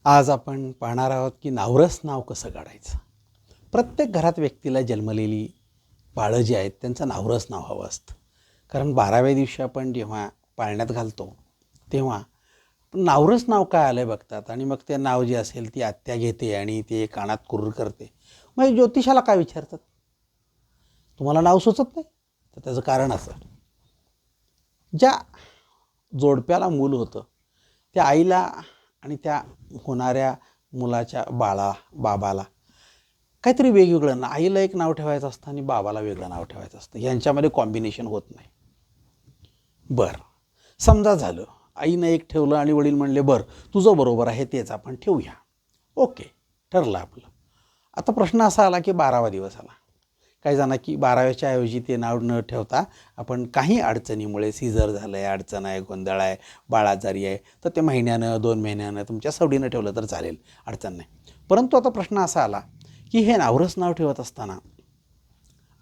आज आपण पाहणार आहोत की नावरस नाव कसं काढायचं. प्रत्येक घरात व्यक्तीला जन्मलेली बाळं जी आहेत त्यांचं नावरस नाव हवं असतं. कारण 12व्या दिवशी आपण जेव्हा पाळण्यात घालतो तेव्हा नावरस नाव काय आलं आहे बघतात आणि मग ते नाव जे असेल ती आत्या घेते आणि ते कानात कुर्र करते. मग ज्योतिषाला काय विचारतात, तुम्हाला नाव सुचत नाही? तर त्याचं कारण असं, ज्या जोडप्याला मूल होतं त्या आईला आणि त्या होणाऱ्या मुलाच्या बाबाला काहीतरी वेगवेगळं ना, आईला एक नाव ठेवायचं असतं आणि बाबाला वेगळं नाव ठेवायचं असतं. यांच्यामध्ये कॉम्बिनेशन होत नाही. बरं, समजा झालं, आईनं एक ठेवलं आणि वडील म्हणले बरं तुझं बरोबर आहे तेच आपण ठेवूया. ओके, ठरलं आपलं. आता प्रश्न असा आला की 12वा दिवस आला. काही जणं की 12व्याच्या ऐवजी ते नाव न ठेवता आपण काही अडचणीमुळे सीझर झालं आहे, अडचण आहे, गोंधळ आहे, बाळ आजारी आहे, तर ते महिन्यानं 2 महिन्यानं तुमच्या सवडीनं ठेवलं तर चालेल, अडचण नाही. परंतु आता प्रश्न असा आला की हे नावरस नाव ठेवत असताना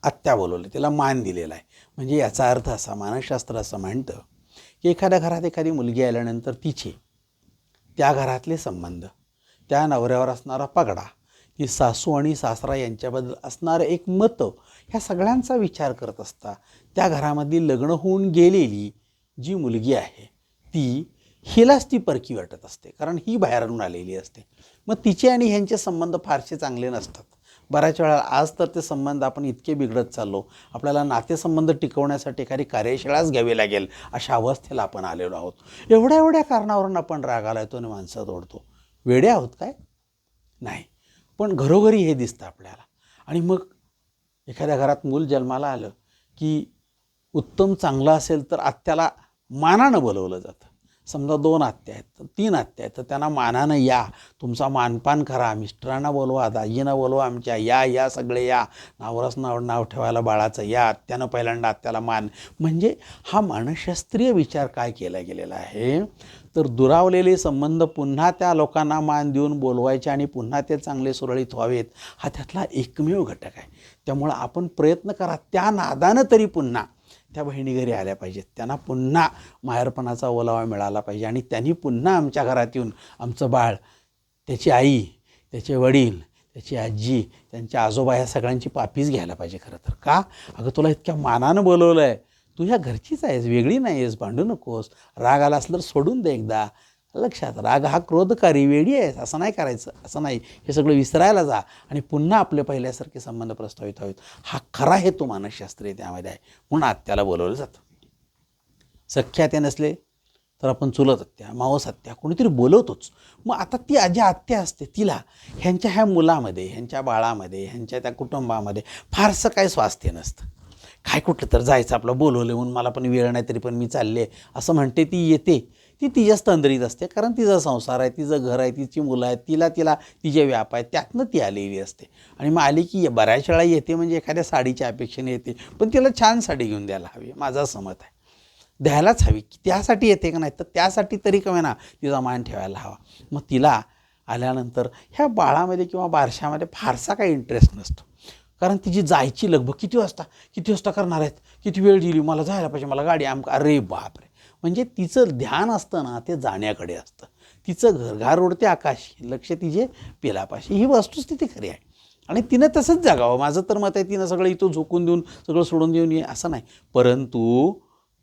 आत्या बोलवले, त्याला मान दिलेला आहे. म्हणजे याचा अर्थ असा, मानसशास्त्र असं म्हणतं की एखाद्या घरात एखादी मुलगी आल्यानंतर तिचे त्या घरातले संबंध, त्या नवऱ्यावर असणारा पगडा, ती सासू आणि सासरा यांच्याबद्दल असणारं एक मतं, ह्या सगळ्यांचा विचार करत असता त्या घरामध्ये लग्न होऊन गेलेली जी मुलगी आहे ती हिलाच ती परकी वाटत असते, कारण ही बाहेरून आलेली असते. मग तिचे आणि ह्यांचे संबंध फारसे चांगले नसतात. बऱ्याच वेळा आज तर ते संबंध आपण इतके बिघडत चाललो, आपल्याला नातेसंबंध टिकवण्यासाठी एखादी कार्यशाळाच घ्यावी लागेल अशा अवस्थेला आपण आलेलो आहोत. एवढ्या एवढ्या कारणावरून आपण रागाला येतो आणि माणसं तोडतो. वेडे आहोत काय? नाही. पण घरोघरी हे दिसतं आपल्याला. आणि मग एखाद्या घरात मूल जन्माला आलं की उत्तम चांगलं असेल तर आत्याला मानानं बोलवलं जातं. समजा 2 आत्या आहेत, 3 आत्या आहेत, तर त्यांना मानानं या, तुमचा मानपान करा, मिस्टरांना बोलवा, दाजींना बोलवा, आमच्या या सगळे या, नावरस नाव ठेवायला बाळाचं या, आत्यानं पहिल्यांदा आत्याला मान. म्हणजे हा मानसशास्त्रीय विचार काय केला गेलेला आहे, तर दुरावलेले संबंध पुन्हा त्या लोकांना मान देऊन बोलवायचे आणि पुन्हा ते चांगले सुरळीत व्हावेत, हा त्यातला एकमेव घटक आहे. त्यामुळं आपण प्रयत्न करा, त्या नादानं तरी पुन्हा त्या बहिणी घरी आल्या पाहिजेत, त्यांना पुन्हा माहेरपणाचा ओलावा मिळाला पाहिजे आणि त्यांनी पुन्हा आमच्या घरात येऊन आमचं बाळ, त्याची आई, त्याचे वडील, त्याची आजी, त्यांच्या आजोबा ह्या सगळ्यांची पापीच घ्यायला पाहिजे. खरं तर का, अगं तुला इतक्या मानानं बोलवलं आहे, तू ह्या घरचीच आहेस, वेगळी नाही आहेस, भांडू नकोस, राग आला असलं तर सोडून दे एकदा. लक्षात, राग हा क्रोधकारी, वेडी आहेस, असं नाही करायचं, असं नाही, हे सगळं विसरायला जा आणि पुन्हा आपले पहिल्यासारखे संबंध प्रस्थापित व्हावेत. हा खरा हेतू मानसशास्त्रीय त्यामध्ये आहे. म्हणून आत्याला बोलवलं जातं. सख्या आत्या नसले तर आपण चुलत आत्या, मावस आत्या, कोणीतरी बोलवतोच. मग आता ती जी आत्या असते तिला ह्यांच्या ह्या मुलामध्ये, ह्यांच्या बाळामध्ये, ह्यांच्या त्या कुटुंबामध्ये फारसं काही स्वास्थ्य नसतं. काय कुठलं तर जायचं, आपलं बोलवलं म्हणून मला पण वेळ नाही तरी पण मी चालले असं म्हणते, ती येते, ती तिच्याच तंद्रीत असते, कारण तिचा संसार आहे, तिचं घर आहे, तिची मुलं आहेत, तिला तिचे व्याप आहेत, त्यातनं ती आलेली असते. आणि मग आली की बऱ्याच वेळा येते म्हणजे एखाद्या साडीच्या अपेक्षेने येते, पण तिला छान साडी घेऊन द्यायला हवी, माझं असं मत आहे. द्यायलाच हवी, की त्यासाठी येते का नाही, तर त्यासाठी तरी कमी ना तिचा मान ठेवायला हवा. मग तिला आल्यानंतर ह्या बाळामध्ये किंवा बारशामध्ये फारसा काही इंटरेस्ट नसतो, कारण तिची जायची लगबग, किती वाजता करणार आहेत, किती वेळ दिली, मला जायला पाहिजे, मला गाडी आमका, अरे बापरे. म्हणजे तिचं ध्यान असतं ना ते जाण्याकडे असतं, तिचं घरघार उडते आकाशी, लक्ष तिचे पिलापाशी. ही वस्तुस्थिती खरी आहे आणि तिनं तसंच जगावं. माझं तर मत आहे, तिनं सगळं इथं झोकून देऊन सगळं सोडून देऊन ये असं नाही. परंतु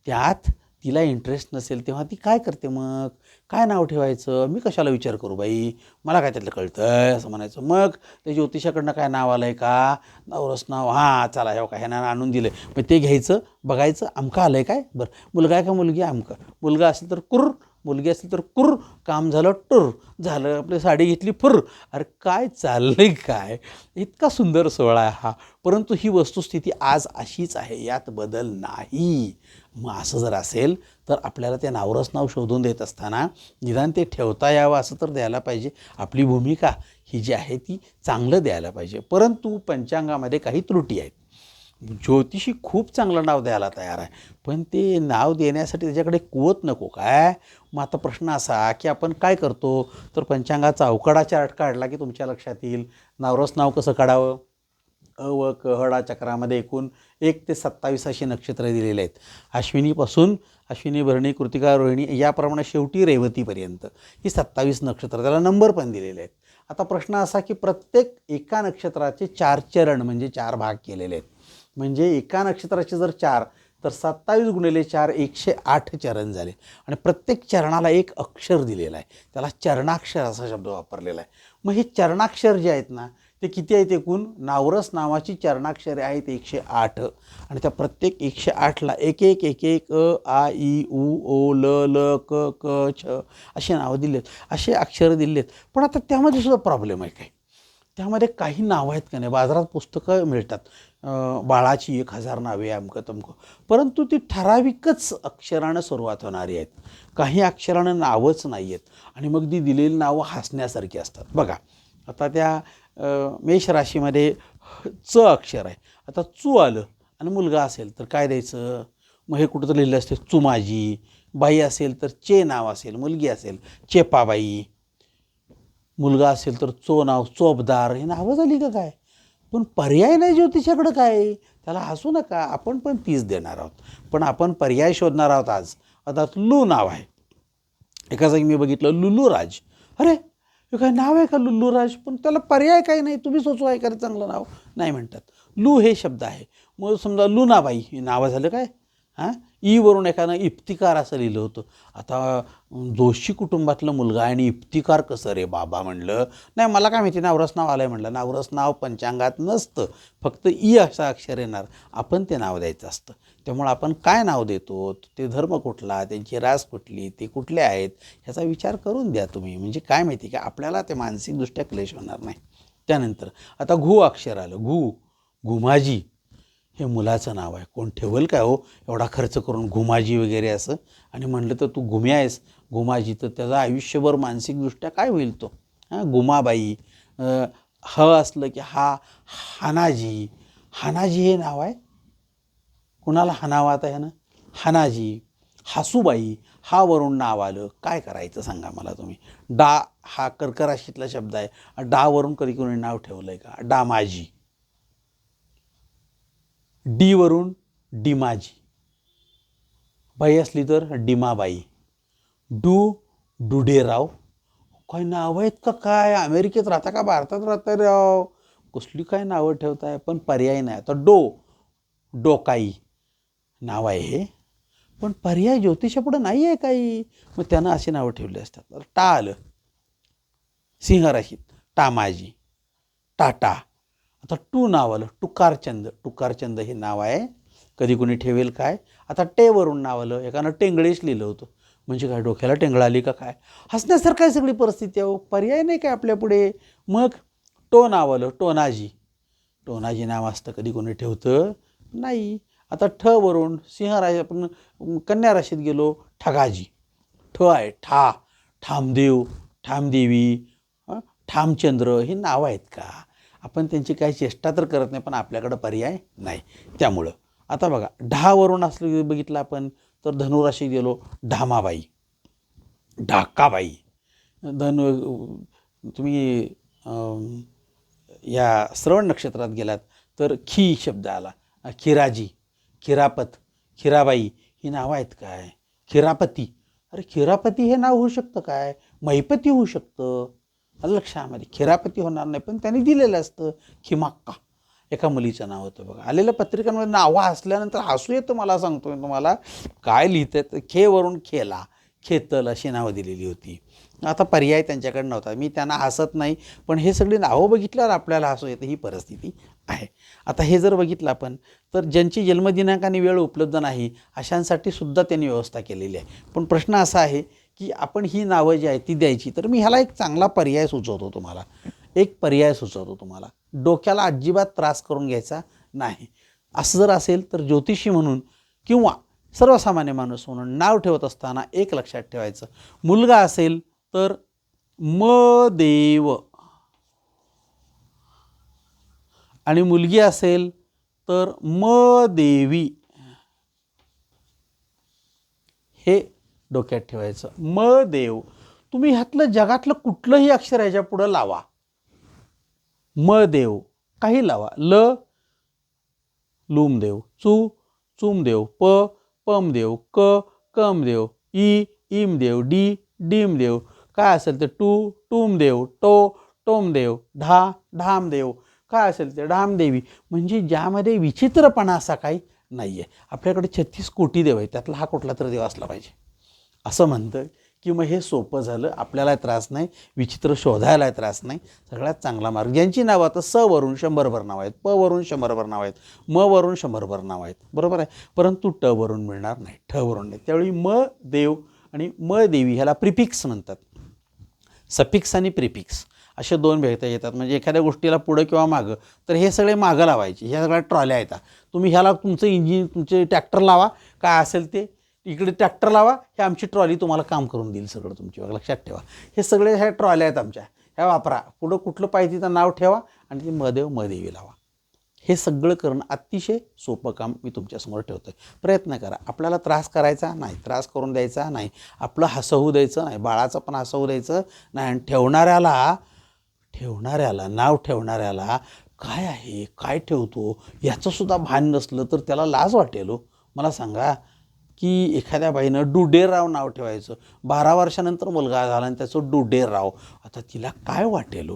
त्यात तिला इंटरेस्ट नसेल तेव्हा ती काय करते, मग काय नाव ठेवायचं, मी कशाला विचार करू बाई, मला काय त्यातलं कळतं असं म्हणायचं. मग ते ज्योतिषाकडनं काय नाव आलं आहे का, नवरस नाव, हां चला हे का ह्यानं आणून दिलं आहे, मग ते घ्यायचं, बघायचं आमका आलं आहे काय, बरं मुलगा आहे का मुलगी, आमका, मुलगा असेल तर कुर्र, मुलगी असेल तर कुर्र, काम झालं टुर झालं, आपली साडी घेतली फुर्र. अरे काय चाललंय काय, इतका सुंदर सोहळा आहे हा. परंतु ही वस्तुस्थिती आज अशीच आहे, यात बदल नाही. मग असं जर असेल तर आपल्याला ते नावरस नाव शोधून देत असताना निदान ते ठेवता यावं असं तर द्यायला पाहिजे. आपली भूमिका ही जी आहे ती चांगलं द्यायला पाहिजे. परंतु पंचांगामध्ये काही त्रुटी आहेत. ज्योतिषी खूप चांगलं नाव द्यायला तयार आहे, पण ते नाव देण्यासाठी त्याच्याकडे कुवत नको काय. मग आता प्रश्न असा की आपण काय करतो, तर पंचांगाचा अवकडा चार्ट काढला की तुमच्या लक्षात येईल नावरस नाव कसं काढावं. अ व क हडा चक्रामध्ये एकूण 1 ते 27 अशी नक्षत्र दिलेले आहेत. अश्विनीपासून अश्विनी, भरणी, कृतिका, रोहिणी याप्रमाणे शेवटी रेवतीपर्यंत ही 27 नक्षत्र, त्याला नंबर पण दिलेले आहेत. आता प्रश्न असा की प्रत्येक एका नक्षत्राचे 4 चरण म्हणजे 4 भाग केलेले आहेत. म्हणजे एका नक्षत्राचे जर 4 तर 27 गुणिले 4 108 चरण झाले आणि प्रत्येक चरणाला एक अक्षर दिलेला आहे. त्याला चरणाक्षर असा शब्द वापरलेला आहे. मग हे चरणाक्षर जे आहेत ना ते किती आहेत एकूण? नावरस नावाची चरणाक्षरे आहेत 108 आणि त्या प्रत्येक 108ला एक एक एक एक आ इ उ ओ ल ल क क छ असे नावं दिलेत, असे अक्षर दिलेत. पण आता त्यामध्ये सुद्धा प्रॉब्लेम आहे काय? त्यामध्ये काही नावं आहेत का नाही, बाजारात पुस्तकं मिळतात, बाळाची 1000 नावे अमकं तमकं, परंतु ती ठराविकच अक्षरानं सुरुवात होणारी आहेत. काही अक्षरानं नावच नाही आहेत आणि मग ती दिलेली नावं हसण्यासारखी असतात. बघा आता त्या मेष राशीमध्ये च अक्षर आहे. आता चू आलं आणि मुलगा असेल तर काय द्यायचं? मग हे कुठं तर लिहिलं असते चुमाजी. बाई असेल तर चे नाव असेल, मुलगी असेल चेपाबाई, मुलगा असेल तर चो नाव चोपदार. हे नावं झाली का काय? पण पर्याय नाही ज्योतिषाकडं काय. त्याला हसू नका, आपण पण तीच देणार आहोत, पण आपण पर्याय शोधणार आहोत आज. आता लू नाव आहे. एका जागी मी बघितलं लुलूराज. अरे हे काय नाव आहे का लुल्लूराज? पण त्याला पर्याय काही नाही, तुम्ही सुचवा एखादं चांगलं नाव. नाही म्हणतात. लू हे शब्द आहे. मग समजा लुनाबाई हे नावं झालं काय? हां, ईवरून एखादं इफ्तिकार असं लिहिलं होतं. आता जोशी कुटुंबातलं मुलगा आणि इफ्तिकार कसं रे बाबा म्हणलं. नाही मला काय माहिती, नावरस नाव आलं आहे म्हणलं. नावरस नाव पंचांगात नसतं, फक्त ई असं अक्षर येणार, आपण ते नाव द्यायचं असतं. त्यामुळं आपण काय नाव देतो, ते धर्म कुठला, त्यांची रास कुठली, ते कुठले आहेत ह्याचा विचार करून द्या तुम्ही. म्हणजे काय माहिती का, आपल्याला ते मानसिकदृष्ट्या क्लेश होणार नाही. त्यानंतर आता घु अक्षर आलं. घुमाजी हे मुलाचं नाव आहे. कोण ठेवल काय हो एवढा खर्च करून घुमाजी वगैरे असं? आणि म्हणलं तर तू घुम्या आहेस घुमाजी, तर त्याचं आयुष्यभर मानसिकदृष्ट्या काय होईल तो? गुमाबाई. ह असलं की हानाजी. हानाजी हे नाव आहे. कुणाला हानावं आता ह्यानं? हानाजी. हासूबाई. हा वरून नाव आलं, काय करायचं सांगा मला तुम्ही? डा हा कर्क राशीतला शब्द आहे. डावरून कधी कोणी नाव ठेवलं आहे का? डामाजी. डी वरून डिमाजी. बाई असली तर डिमाबाई. डुडेराव. काय नावं आहेत का काय? अमेरिकेत राहता का भारतात राहता राव? कसली काय नावं ठेवताय? पण पर्याय नाही. आता डोकाई नाव आहे हे, पण पर्याय ज्योतिषापुढं नाही आहे काही. मग त्यानं अशी नावं ठेवली असतात. टा आलं. सिंह राशीत टामाजी. टाटा. आता टू नाव आलं. टुकारचंद हे नाव आहे. कधी कोणी ठेवेल काय? आता टेवरून नाव आलं. एकानं टेंगळेच लिहिलं होतं. म्हणजे काय, डोक्याला टेंगळ आली का काय? हसण्यासारखं आहे सगळी परिस्थिती आहे. पर्याय नाही काय आपल्यापुढे. मग टो नाव आलं. टोनाजी नाव असतं, कधी कोणी ठेवतं नाही. आता ठ वरून सिंह राशी, आपण कन्या राशीत गेलो. ठगाजी. ठ आहे. ठामदेव, ठामदेवी, ठामचंद्र हे नावं आहेत का? आपण त्यांची काही चेष्टा तर करत नाही, पण आपल्याकडं पर्याय नाही. त्यामुळं आता बघा, ढावरून असलं बघितलं आपण तर धनुराशीत गेलो. ढामाबाई, ढाकाबाई. तुम्ही या श्रवण नक्षत्रात गेलात तर खी शब्द आला. खिराजी, खिरापत, खिराबाई ही नावं आहेत काय? खिरापती. अरे खिरापती हे नाव होऊ शकतं काय? महिपती होऊ शकतं. लक्षामध्ये खिरापती होणार नाही, पण त्यांनी दिलेलं असतं. खिमाक्का एका मुलीचं नाव होतं बघा. आलेल्या पत्रिकांमध्ये नावं हसल्यानंतर हसू येतं. मला सांगतोय तुम्हाला काय लिहितात. खेवरून खेला, खेतल अशी नावं दिलेली होती. आता पर्याय त्यांच्याकडे नव्हता. मी त्यांना हसत नाही, पण हे सगळी नावं बघितल्यावर आपल्याला हसू येतं. ही परिस्थिती आहे. आता हे जर बघितलं आपण तर ज्यांची जन्मदिनांक आणि वेळ उपलब्ध नाही अशांसाठी सुद्धा त्यांनी व्यवस्था केलेली आहे. पण प्रश्न असा आहे की आपण ही नावं जी आहेत ती द्यायची. तर मी ह्याला एक चांगला पर्याय सुचवतो तुम्हाला. डोक्याला अजिबात त्रास करून घ्यायचा नाही. असं जर असेल तर ज्योतिषी म्हणून किंवा सर्वसामान्य माणूस म्हणून नाव ठेवत असताना एक लक्षात ठेवायचं. मुलगा असेल तर मदेव आणि मुलगी असेल तर मदेवी, हे डोक्यात ठेवायचं. मदेव. तुम्ही ह्यातलं जगातलं कुठलंही अक्षर ह्याच्या पुढं लावा. मदेव काही लावा. ल लूमदेव, चू चूमदेव, पमदेव, कमदेव, इमदेव, डीमदेव, काय असेल ते टूमदेव, टोमदेव, ढामदेव, काय असेल ते ढामदेवी. म्हणजे ज्यामध्ये विचित्रपणा असा काही नाही आहे. आपल्याकडे 36 कोटी देव आहे, त्यातला हा कुठला तरी देव असला पाहिजे असं म्हणतं की मग हे सोपं झालं. आपल्याला त्रास नाही, विचित्र शोधायला त्रास नाही. सगळ्यात चांगला मार्ग. ज्यांची नावं आता स वरून 100भर नावं आहेत, प वरून 100भर नावं आहेत, म वरून 100भर नावं आहेत, बरोबर आहे. परंतु ट वरून मिळणार नाही, ठ वरून नाही. त्यावेळी म देव आणि म देवी ह्याला प्रिफिक्स म्हणतात. सफिक्स आणि प्रिफिक्स असे दोन भेटता येतात. म्हणजे एखाद्या गोष्टीला पुढं किंवा मागं, तर हे सगळे मागं लावायचे. ह्या सगळ्या ट्रॉल्या येतात. तुम्ही ह्याला तुमचं इंजिन, तुमचे ट्रॅक्टर लावा, काय असेल ते इकडे ट्रॅक्टर लावा, हे आमची ट्रॉली तुम्हाला काम करून देईल सगळं तुमची. लक्षात ठेवा, हे सगळे ह्या ट्रॉल्या आहेत आमच्या, ह्या वापरा. पुढं कुठलं पाहिजे तर नाव ठेवा आणि ते मदेव मदेवी लावा. हे सगळं करणं अतिशय सोपं काम मी तुमच्यासमोर ठेवतो आहे. प्रयत्न करा. आपल्याला त्रास करायचा नाही, त्रास करून द्यायचा नाही, आपलं हसवू द्यायचं नाही, बाळाचं पण हसवू द्यायचं नाही. आणि नाव ठेवणाऱ्याला काय आहे, काय ठेवतो याचंसुद्धा भान नसलं तर त्याला लाज वाटेल. मला सांगा की एखाद्या बाईनं डुडेराव नाव ठेवायचं, 12 वर्षानंतर मुलगा झाला आणि त्याचं डुडेराव. आता तिला काय वाटेल?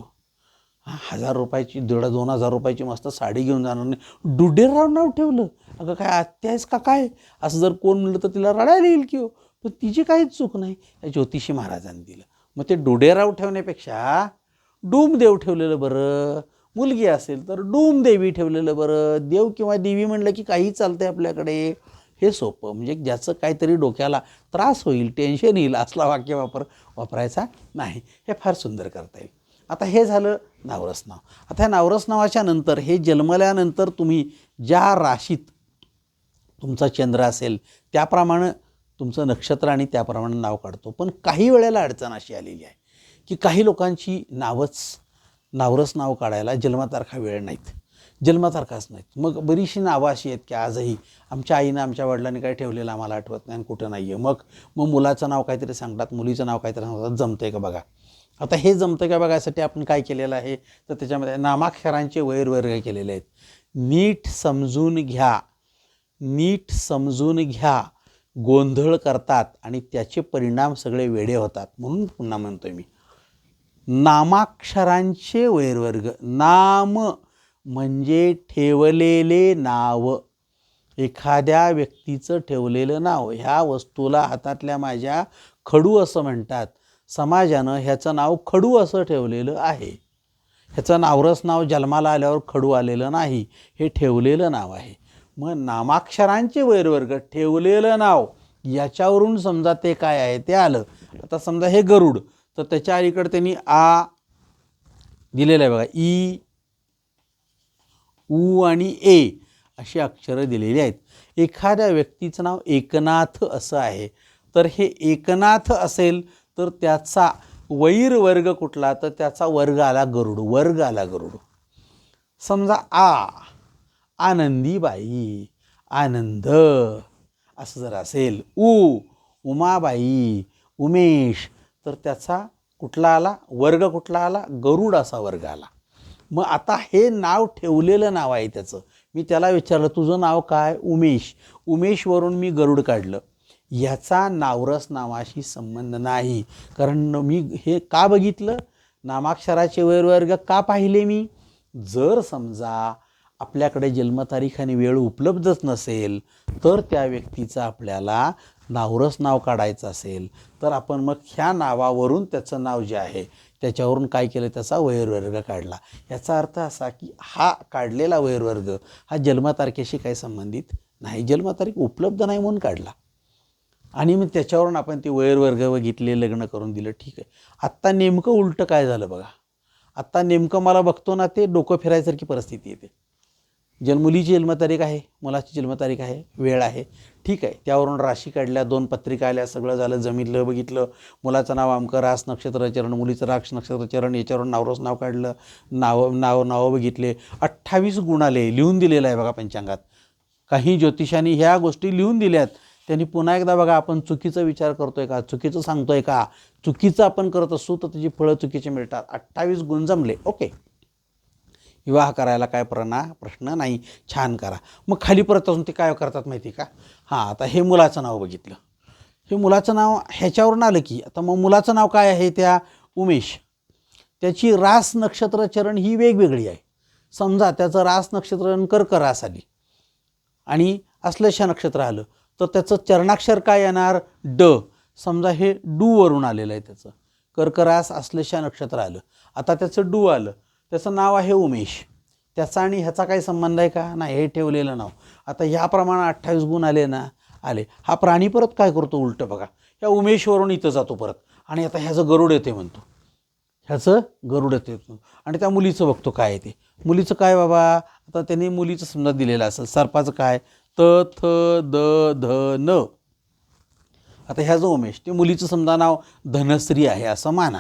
1000 रुपयाची 1,500-2,000 रुपयाची मस्त साडी घेऊन जाणार नाही, डुडेराव नाव ठेवलं. अगं काय आत्या आहेस का काय? असं जर कोण म्हणलं तर तिला रडायला येईल की हो. पण तिची काहीच चूक नाही, या ज्योतिषी महाराजांनी दिलं. मग ते डुडेराव ठेवण्यापेक्षा डूमदेव ठेवलेलं बरं. मुलगी असेल तर डूमदेवी ठेवलेलं बरं. देव किंवा देवी म्हणलं की काही चालतंय आपल्याकडे. हे सोपं, म्हणजे ज्याचं काहीतरी डोक्याला त्रास होईल, टेन्शन येईल असला वापरायचा नाही. हे फार सुंदर करता येईल. आता हे झालं नावरस नाव. आता ह्या नावरस नावाच्या नंतर, हे जन्मल्यानंतर तुम्ही ज्या राशीत तुमचा चंद्र असेल त्याप्रमाणे तुमचं नक्षत्र आणि त्याप्रमाणे नाव काढतो. पण काही वेळेला अडचण अशी आलेली आहे की काही लोकांची नावरस नाव काढायला जन्मतारखा वेळ नाहीत, जन्मतारखाच नाहीत. मग बरीचशी नावं अशी आहेत की आजही आमच्या आईनं, आमच्या वडिलांनी काय ठेवलेलं आम्हाला आठवत नाही आणि कुठं नाही आहे. मग मुलाचं नाव काहीतरी सांगतात, मुलीचं नाव काहीतरी सांगतात. जमतं आहे का बघा. आता हे जमतं का बघायसाठी आपण काय केलेलं आहे, तर त्याच्यामध्ये नामाक्षरांचे वैरवर्ग केलेले आहेत. नीट समजून घ्या. गोंधळ करतात आणि त्याचे परिणाम सगळे वेडे होतात. म्हणून पुन्हा म्हणतोय मी, नामाक्षरांचे वैरवर्ग. नाम म्हणजे ठेवलेले नाव, एखाद्या व्यक्तीचं ठेवलेलं नाव. ह्या वस्तूला हातातल्या माझ्या खडू असं म्हणतात. समाजानं ह्याचं नाव खडू असं ठेवलेलं आहे. ह्याचं नावरस नाव जन्माला आल्यावर खडू आलेलं नाही, हे ठेवलेलं नाव आहे. मग नामाक्षरांचे वैरवर्ग, ठेवलेलं नाव, याच्यावरून समजा ते काय आहे ते आलं. आता समजा हे गरुड, तर त्याच्या अलीकडे त्यांनी आ दिलेलं आहे बघा. ई, उ आणि ए अशी अक्षरं दिलेली आहेत. एखाद्या व्यक्तीचं नाव एकनाथ असं आहे, तर हे एकनाथ असेल तर त्याचा वैरवर्ग कुठला, तर त्याचा वर्ग आला गरुड. समजा आनंदीबाई, आनंद असं जर असेल, उमाबाई, उमेश, तर त्याचा कुठला आला वर्ग, कुठला आला गरुड असा वर्ग आला. मग आता हे नाव ठेवलेलं नाव आहे त्याचं. मी त्याला विचारलं तुझं नाव काय? उमेशवरून मी गरुड काढलं. याचा नावरस नावाशी संबंध नाही. कारण मी हे का बघितलं, नामाक्षराचे वैरवर्ग का पाहिले मी? जर समजा आपल्याकडे जन्मतारीख आणि वेळ उपलब्धच नसेल, तर त्या व्यक्तीचं आपल्याला नावरस नाव काढायचं असेल, तर आपण मग ह्या नावावरून त्याचं नाव जे आहे त्याच्यावरून काय केलं, त्याचा वैरवर्ग काढला. याचा अर्थ असा की हा काढलेला वैरवर्ग हा जन्मतारखेशी काही संबंधित नाही, जन्मतारीख उपलब्ध नाही म्हणून काढला. आणि मग त्याच्यावरून आपण ते वैरवर्ग बघितले, लग्न करून दिलं. ठीक आहे. आत्ता नेमकं उलटं काय झालं बघा. आत्ता नेमकं मला बघतो ना ते डोकं फिरायसारखी परिस्थिती येते. मुलीची जन्मतारीख आहे, मुलाची जन्मतारीख आहे, वेळ आहे, ठीक आहे. त्यावरून राशी काढल्या, 2 पत्रिका आल्या, सगळं झालं, जमितलं, बघितलं. मुलाचं नाव अमकं रास नक्षत्र चरण, मुलीचं राक्ष नक्षत्र चरण, याच्यावरून नावरस नाव काढलं, नावं बघितले. 28 गुण आले, लिहून दिलेलं आहे बघा पंचांगात. काही ज्योतिषांनी ह्या गोष्टी लिहून दिल्यात. त्यांनी पुन्हा एकदा बघा, आपण चुकीचा विचार करतोय का, चुकीचं सांगतोय का, चुकीचं आपण करत असू तर त्याची फळं चुकीची मिळतात. 28 गुण जमले, ओके. विवाह करायला काय प्रश्न नाही, छान करा. मग खाली परत अजून ते काय करतात माहिती का, हां आता हे मुलाचं नाव बघितलं, हे मुलाचं नाव ह्याच्यावरून आलं की आता मग मुलाचं नाव काय आहे, त्या उमेश, त्याची रास नक्षत्र चरण ही वेगवेगळी आहे. समजा त्याचं रास नक्षत्र कर्क रास आली आणि आश्लेषा नक्षत्र आलं तर त्याचं चरणाक्षर काय येणार, ड. समजा हे डूवरून आलेलं आहे, त्याचं कर्करास आश्लेषा नक्षत्र आलं, आता त्याचं डू आलं, त्याचं नाव आहे उमेश. त्याचा आणि ह्याचा काही संबंध आहे का, नाही, हे ठेवलेलं नाव. आता ह्याप्रमाणे 28 गुण आले ना, आले. हा प्राणी परत काय करतो उलटं बघा, ह्या उमेशवरून इथं जातो परत आणि आता ह्याचं गरुड येते म्हणतो, ह्याचं गरुड येते आणि त्या मुलीचं बघतो काय येते. मुलीचं काय बाबा, आता त्यांनी मुलीचं समजा दिलेलं असेल, सर्पाचं काय, त थ द ध न. आता ह्याचं उमेश, ते मुलीचं समजा नाव धनश्री आहे असं माना,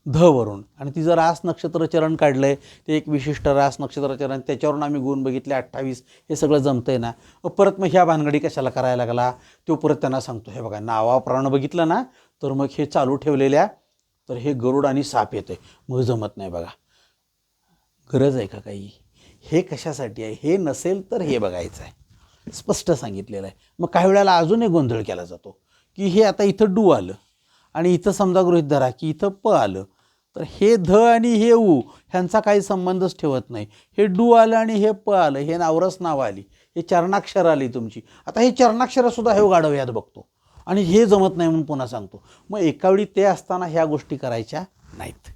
ध वरून, आणि तिचं रास नक्षत्र चरण काढलं आहे, ते एक विशिष्ट रास नक्षत्र चरण, त्याच्यावरून आम्ही गुण बघितले 28. हे सगळं जमतं आहे ना. परत मग ह्या भानगडी कशाला करायला लागला, तो परत त्यांना सांगतो, हे बघा नावाप्रमाणे बघितलं ना तर मग हे चालू ठेवलेल्या तर हे गरुड आणि साप येतं आहे, मग जमत नाही बघा. गरज आहे का काही, हे कशासाठी आहे, हे नसेल तर हे बघायचं आहे, स्पष्ट सांगितलेलं आहे. मग काही वेळेला अजून एक गोंधळ केला जातो की हे आता इथं डू आलं आणि इथं समजा गृहीत धरा की इथं प आलं, तर हे ध आणि हे उ ह्यांचा काही संबंधच ठेवत नाही. हे डू आलं आणि हे प आलं, हे नावरस नाव आली, हे चरणाक्षर आली तुमची. आता हे चरणाक्षरसुद्धा हे गाढव यात बघतो आणि हे जमत नाही म्हणून पुन्हा सांगतो. मग एकावेळी ते असताना ह्या गोष्टी करायच्या नाहीत,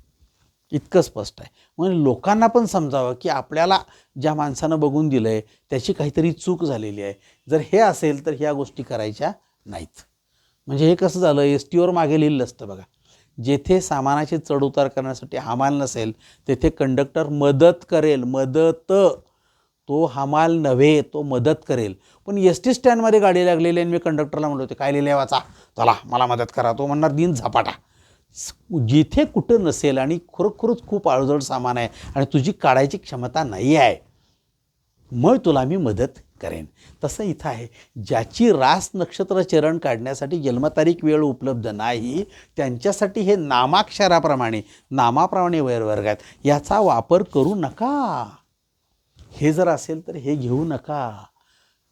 इतकं स्पष्ट आहे. म्हणजे लोकांना पण समजावं की आपल्याला ज्या माणसानं बघून दिलं आहे त्याची काहीतरी चूक झालेली आहे. जर हे असेल तर ह्या गोष्टी करायच्या नाहीत. म्हणजे हे कसं झालं, एस टीवर मागे लिहिलं असतं बघा, जेथे सामानाचे चढउतार करण्यासाठी हमाल नसेल तेथे कंडक्टर मदत करेल, मदत, तो हमाल नव्हे, तो मदत करेल. पण एस टी स्टँडमध्ये गाडी लागलेली आणि मी कंडक्टरला म्हणलो होते काय लिहिलं वाचा, चला मला मदत करा, तो म्हणणार दिन झपाटा. जिथे कुठं नसेल आणि खरोखरच खूप अवजड सामान आहे आणि तुझी काढायची क्षमता नाही आहे, मग तुला मी मदत करेन. तसं इथं आहे, ज्याची रास नक्षत्र चरण काढण्यासाठी जन्मतारीख वेळ उपलब्ध नाही त्यांच्यासाठी हे नामाप्रमाणे वैरवर्ग आहेत, याचा वापर करू नका. हे जर असेल तर हे घेऊ नका.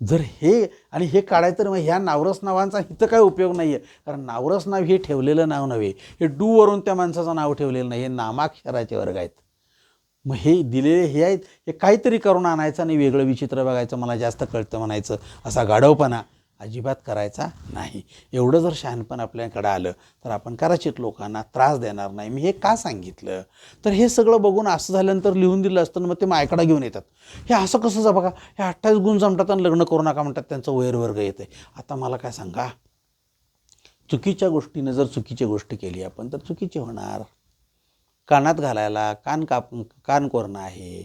जर हे आणि हे काढायचं तर मग ह्या नावरस नावांचा इथं काय उपयोग नाही आहे, कारण नावरस नाव हे ठेवलेलं नाव नव्हे, हे डूवरून त्या माणसाचं नाव ठेवलेलं नाही, हे नामाक्षराचे वर्ग आहेत. मग हे दिलेले हे आहेत, हे काहीतरी करून आणायचं आणि वेगळं विचित्र बघायचं, मला जास्त कळतं म्हणायचं, असा गाढवपणा अजिबात करायचा नाही. एवढं जर शहाणपण आपल्याकडे आलं तर आपण कदाचित लोकांना त्रास देणार नाही. मी हे का सांगितलं तर हे सगळं बघून असं झाल्यानंतर लिहून दिलं असतं मग ते माझ्याकडे घेऊन येतात, हे असं कसं जा बघा, हे 28 गुण जमतात आणि लग्न करू नका म्हणतात, त्यांचं वैरवर्ग येते. आता मला काय सांगा, चुकीच्या गोष्टीनं जर चुकीची गोष्ट केली आपण तर चुकीची होणार. कानात घालायला कान कोरणं आहे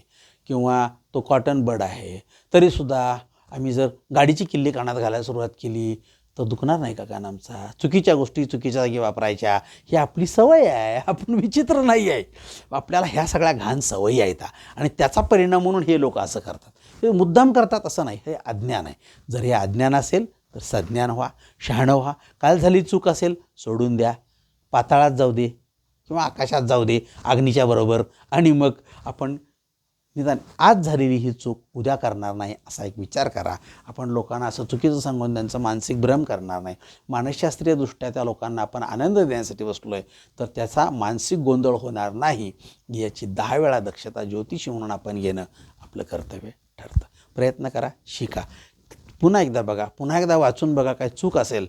किंवा तो कॉटन बड आहे, तरीसुद्धा आम्ही जर गाडीची किल्ली कानात घालायला सुरुवात केली तर दुखणार नाही का कान आमचा. चुकीच्या गोष्टी चुकीच्या जागी वापरायच्या ही आपली सवय आहे, आपण विचित्र नाही आहे, आपल्याला ह्या सगळ्या घाण सवयी आहेत आणि त्याचा परिणाम म्हणून हे लोक असं करतात. हे मुद्दाम करतात असं नाही, हे अज्ञान आहे. जर हे अज्ञान असेल तर सज्ञान व्हा, शहाणं व्हा. काल झाली चूक असेल सोडून द्या, पाताळात जाऊ दे किंवा आकाशात जाऊ दे अग्नीच्या बरोबर, आणि मग आपण निदान आज झालेली ही चूक उद्या करणार नाही असा एक विचार करा. आपण लोकांना असं चुकीचं सांगून त्यांचं मानसिक भ्रम करणार नाही. मानसशास्त्रीयदृष्ट्या त्या लोकांना आपण आनंद देण्यासाठी बसलो आहे तर त्याचा मानसिक गोंधळ होणार नाही याची 10 वेळा दक्षता ज्योतिषी म्हणून आपण घेणं आपलं कर्तव्य ठरतं. प्रयत्न करा, शिका, पुन्हा एकदा बघा, पुन्हा एकदा वाचून बघा. काय चूक असेल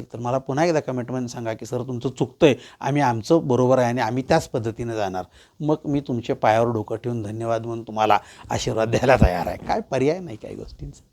तर मला पुन्हा एकदा कमेंटमध्ये सांगा की सर तुमचं चुकतं आहे, आम्ही आमचं बरोबर आहे आणि आम्ही त्याच पद्धतीने जाणार. मग मी तुमच्या पायावर डोकं ठेवून धन्यवाद म्हणून तुम्हाला आशीर्वाद द्यायला तयार आहे. काय पर्याय नाही काही गोष्टींचा.